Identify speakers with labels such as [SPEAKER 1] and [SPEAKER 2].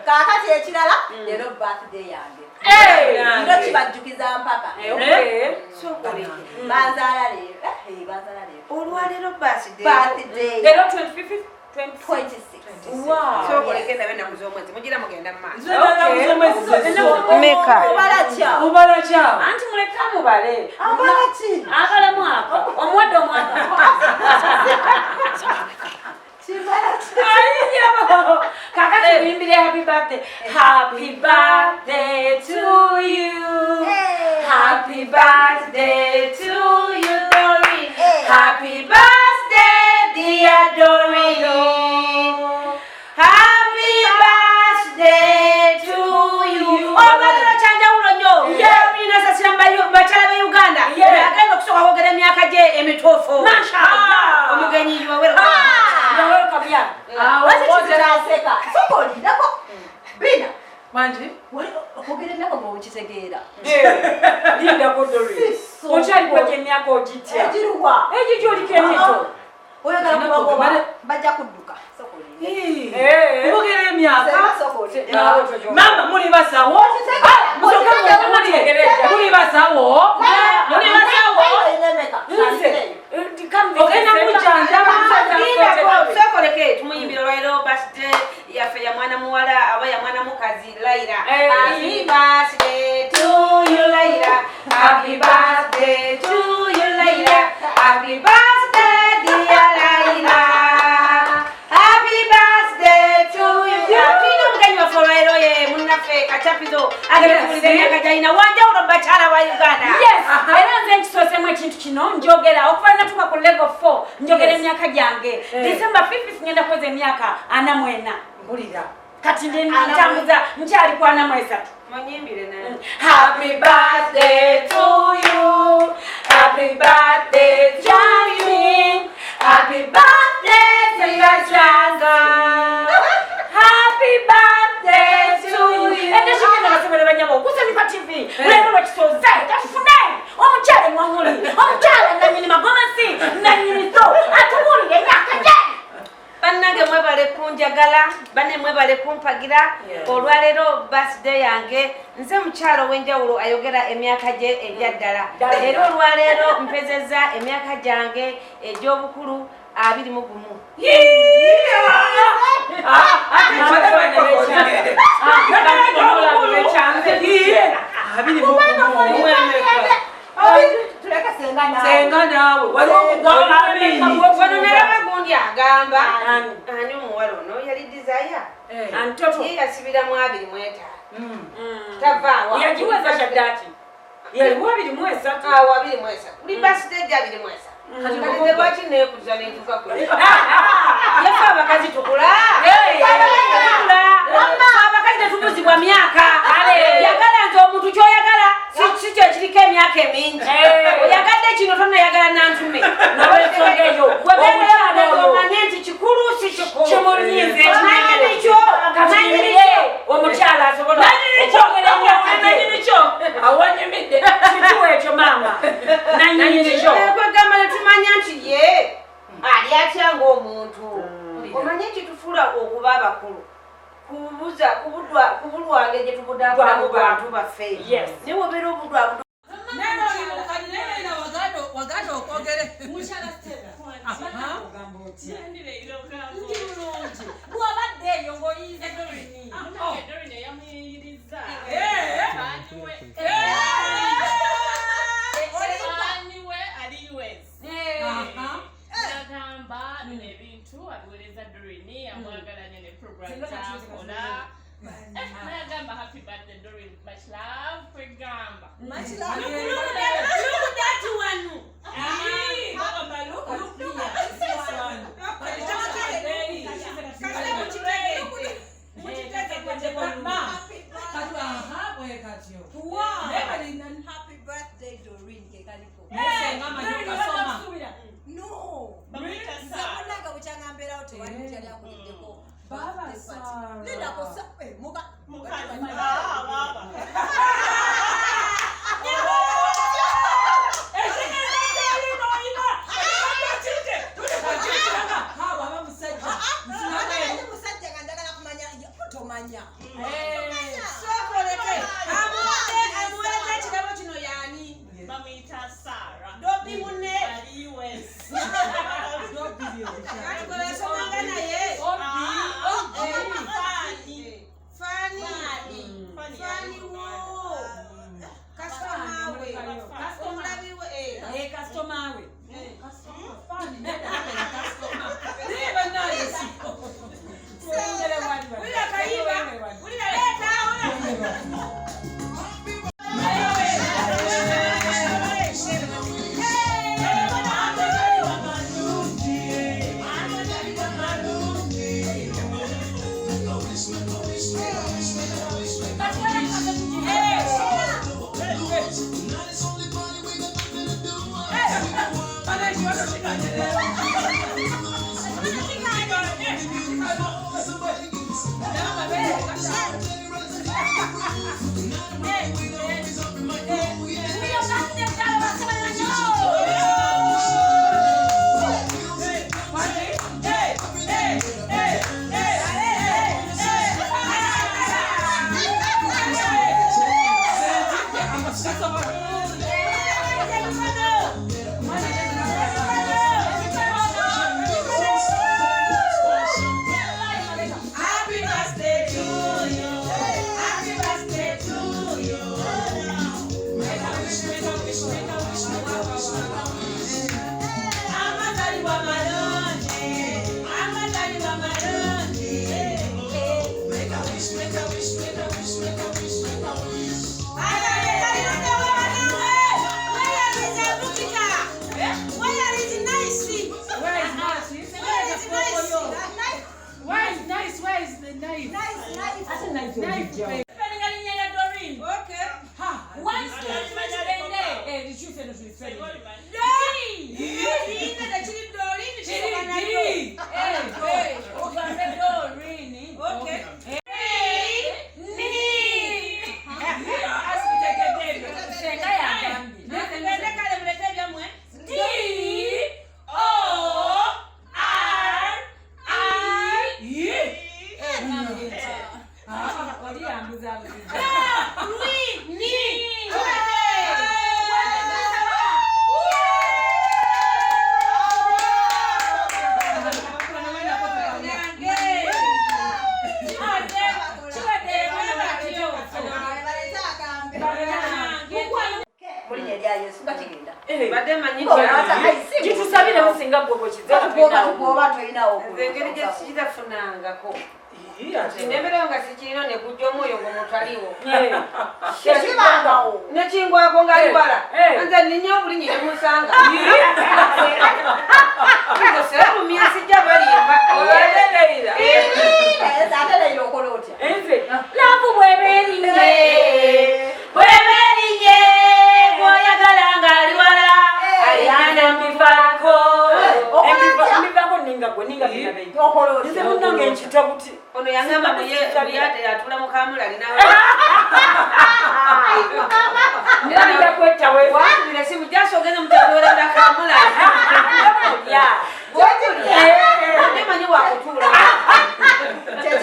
[SPEAKER 1] kakati ekirala leero birthday yange ino kibajjukiza mpaka banzaala leero
[SPEAKER 2] olwaleero birthday
[SPEAKER 1] leero
[SPEAKER 3] 26.
[SPEAKER 1] Wow.
[SPEAKER 2] So kolekenda bena kuzomwezi mugira mugenda maaso.
[SPEAKER 1] Meka.
[SPEAKER 3] Obala cha.
[SPEAKER 2] Anti muleka mubale.
[SPEAKER 1] Abalaki.
[SPEAKER 2] Akala mwaka. Omwaddo mwaka. Kakati bimbire happy birthday. Happy birthday to you. Happy birthday to you, Doreen. Happy birthday, dear Doreen. Happy birthday to you. Oh, badala chanja ulo nyo. Mina sasa bachala ba Uganda. Agenda kusoka kogera myaka je emitofo. Mashallah. Omugenyi you are welcome. You are welcome ya.
[SPEAKER 1] Waziraseka. Sokoli nako. Bina.
[SPEAKER 3] Manje.
[SPEAKER 1] Kogera myaka mu kitegeera.
[SPEAKER 3] Linda Kodori. Ochali kwa myaka ojitia.
[SPEAKER 1] Ejiruwa.
[SPEAKER 3] Ejiji olikenito.
[SPEAKER 1] Oyagala kubagoba bajja kudduka.
[SPEAKER 3] Kugera emyaka mama muli basawo muli basawo ogenda
[SPEAKER 2] mujanjasokoleke tumuyimbira olwairo birthday yaffe ya mwana muwala aba ya mwana mukazi Laira. Happy birthday to you Laira. Happy birthday to you Laira. Happy birthday dear Laira. Happy birthday to you. Tino mugani wa Florero ye munaffe kachapizo agala kulizenya kajaina wanja urobachala wa Uganda.
[SPEAKER 3] Yes. Era nze nkisosemu ekintu kino njogera okufana tuka ku level 4 njogera emyaka gyange. December 5th ngenda kweza emyaka 44. Mbulira. Kati ndi ntambuza nkyali kwa 43.
[SPEAKER 2] Munyimbire naye.
[SPEAKER 3] Happy birthday to you. Happy birthday to you. Happy birthday to Gachaga. Happy birthday to you. Ende shikenda basebele banyabo kusemi pa TV. Lero bakisoza tafune. Omukyale mwamuli. Omukyale nanyini magomasi. Nanyini to. Atumuli enyaka je.
[SPEAKER 2] Bannange mwebale kunjagala, banne mwebale kumpagira. Olwaleero birthday yange nze mukyalo w'enjawulo ayogera emyaka gye ejyaddala. Era olwaleero mpezezza emyaka gyange egy'obukulu 21.
[SPEAKER 3] Senga nawe
[SPEAKER 2] wano nalaba gundi agamba ani omuwala ono yali desire ye yasibiramu 25 tavaawa
[SPEAKER 3] yagiweza shaddaki yalimu 23
[SPEAKER 2] kuli birthday gya 23 kati lwaki neekuza netuka kule yafa abakazi tukula abakazi tetubuzibwa myaka yagala nti omuntu kyoyagala si kyo kiriko emyaka emingi oyagadde kino tonayagala nantume omanye nti kikulu si kikulukimuliikyo
[SPEAKER 3] omukyala asobola nanyinicho awanyumidde kituwa ekyo mama nanyinicho
[SPEAKER 2] kwegamba netumanya nti ye ali atya ng'omuntu omanye kitufuula okuba abakulu kubulwange gye tubudabulamu bantu baffe naye wobeera obudwabudu
[SPEAKER 4] waganda okwogere
[SPEAKER 3] bwabadde eyo ng'oyize Dorini yamuyiriza
[SPEAKER 5] aniwe ali US nagamba nebintu abiwereza Dorini amwagala ne program kyakola nagamba happy birthday Dorin much love kwegamba
[SPEAKER 4] much love
[SPEAKER 1] Happy birthday Doreen kekaliko. No. Nakunaga buchangambera ote wali mutali akulideko. Baba sa. Linda ko sape muka. Baba. tomanya.
[SPEAKER 2] Sokoleke. Amuweleza ekirabo kino yani.
[SPEAKER 5] Bamuyita Sarah.
[SPEAKER 2] Dobi munne.
[SPEAKER 5] Ali US.
[SPEAKER 2] Katukola yasomanga naye. Fani wo. Customer we. Omulabi we.
[SPEAKER 4] Customer we.
[SPEAKER 2] Nemeronga sikirino ne kujja omwoyo gumutaliwo. Nekingwako nga alibala. Nze ninnya buli nyine musanga. Nze serumya sijja balimba.
[SPEAKER 1] Ataleera okola otya?
[SPEAKER 3] Laavu bw'ebeerinye. Bw'ebeerinye. Bw'oyagala ng'ali wala. Alina mbivaako. Mbivaako ninga gwe ninga binabe.
[SPEAKER 1] Okola otya?
[SPEAKER 3] Nze munnange nkita buti.
[SPEAKER 2] Ono yangamba buyate yatula mukamula alinawe.
[SPEAKER 3] Nira kwetta we.
[SPEAKER 2] Wambire simu jaso ogenda mutabwera ndakamula.
[SPEAKER 3] Ya.
[SPEAKER 2] Nemanyi wakutuula.